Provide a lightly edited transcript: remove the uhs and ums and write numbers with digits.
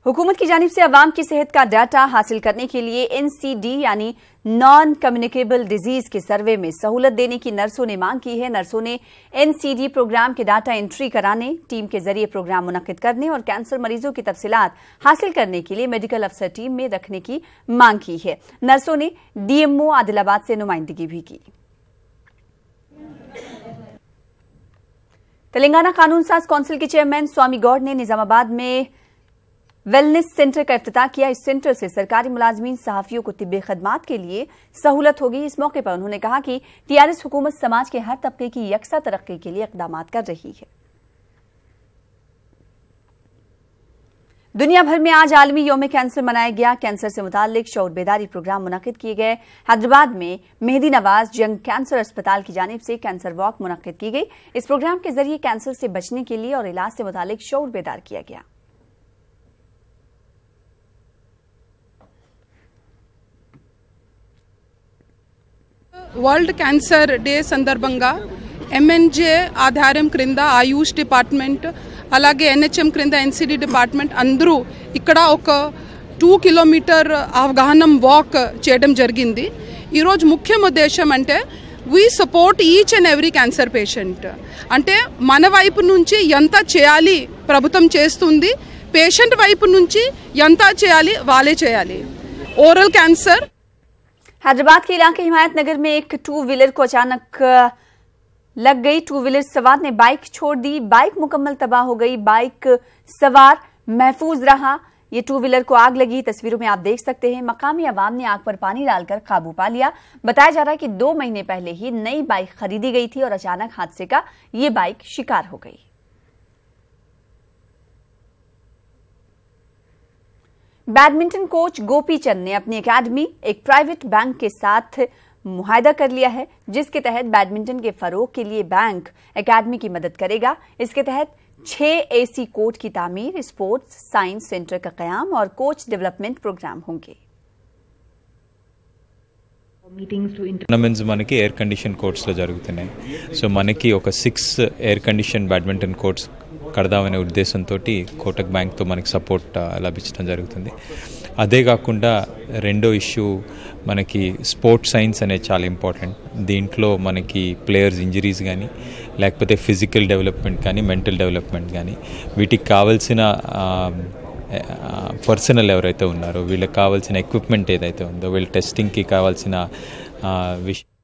हुकूमत की जानिब से अवाम की सेहत का डाटा हासिल करने के लिए NCD यानी नॉन कम्युनिकेबल डिजीज के सर्वे में सहूलत देने की नर्सों ने मांग की है। नर्सों ने NCD प्रोग्राम के डाटा एंट्री कराने, टीम के जरिए प्रोग्राम मुनक्किद करने और कैंसर मरीजों की तफसीलात हासिल करने के लिए मेडिकल अफसर टीम में रखने की मांग की है। नर्सों ने DMO आदिलाबाद से नुमाइंदगी भी की। तेलंगाना कानून साज काउंसिल के चेयरमैन स्वामी गौड़ ने निजामाबाद में वेलनेस सेंटर का इफ्तिताह किया। इस सेंटर से सरकारी मुलाजमीन, सहाफियों को तिब्बी खदमात के लिए सहूलत होगी। इस मौके पर उन्होंने कहा कि TRS हुकूमत समाज के हर तबके की यकसा तरक्की के लिए इक़दाम कर रही है। दुनिया भर में आज आलमी यौम कैंसर मनाया गया। कैंसर से मुताल्लिक शऊर बेदारी प्रोग्राम मुनक्किद किए गए। हैदराबाद में मेहदी नवाज जंग कैंसर अस्पताल की जानिब से कैंसर वॉक मुनक्किद की गई। इस प्रोग्राम के जरिए कैंसर से बचने के लिए और इलाज से मुताल्लिक शऊर बेदार किया गया। వరల్డ్ క్యాన్సర్ డే సందర్భంగా MNJ ఆధారం క్రింద ఆయుష్ డిపార్ట్మెంట్ అలాగే NHM క్రింద NCD డిపార్ట్మెంట్ అందరూ ఇక్కడ ఒక 2 కిలోమీటర్ అవగాహన వాక్ చేయడం జరిగింది। ఈరోజు ముఖ్య ఉద్దేశం అంటే we support each and every cancer patient, అంటే మన వైపు నుంచి ఎంత చేయాలి ప్రభుత్వం చేస్తుంది, పేషెంట్ వైపు నుంచి ఎంత చేయాలి వాళ్ళే చేయాలి। ఓరల్ कैंसर हैदराबाद के इलाके हिमायत नगर में एक 2 व्हीलर को अचानक लग गई। 2 व्हीलर सवार ने बाइक छोड़ दी। बाइक मुकम्मल तबाह हो गई। बाइक सवार महफूज रहा। ये 2 व्हीलर को आग लगी। तस्वीरों में आप देख सकते हैं। मकामी अवाम ने आग पर पानी डालकर काबू पा लिया। बताया जा रहा है कि 2 महीने पहले ही नई बाइक खरीदी गई थी और अचानक हादसे का ये बाइक शिकार हो गई। बैडमिंटन कोच गोपी चंद ने अपनी एकेडमी एक प्राइवेट बैंक के साथ मुआहदा कर लिया है, जिसके तहत बैडमिंटन के फरोग के लिए बैंक एकेडमी की मदद करेगा। इसके तहत 6 AC कोर्ट की तामीर, स्पोर्ट्स साइंस सेंटर का कयाम और कोच डेवलपमेंट प्रोग्राम होंगे। टूर्नामेंट्स మనకి ఎయిర్ కండిషన్ కోర్ట్స్ లో జరుగుతున్నాయి। సో మనకి ఒక 6 ఎయిర్ కండిషన్ బ్యాడ్మింటన్ కోర్ట్స్ కడదామనే ఉద్దేశంతో కోటక్ బ్యాంక్తో మనకి సపోర్ట్ లభించడం జరుగుతుంది। అదే కాకుండా రెండో ఇష్యూ మనకి స్పోర్ట్స్ సైన్స్ అనేది చాలా ఇంపార్టెంట్। దీంట్లో మనకి ప్లేయర్స్ ఇంజరీస్ కానీ లేకపోతే ఫిజికల్ డెవలప్మెంట్ కానీ మెంటల్ డెవలప్మెంట్ కానీ వీటికి కావాల్సిన పర్సనల్ ఎవరైతే ఉన్నారో వీళ్ళకి కావాల్సిన ఎక్విప్మెంట్ ఏదైతే ఉందో వీళ్ళ టెస్టింగ్కి కావాల్సిన విషయం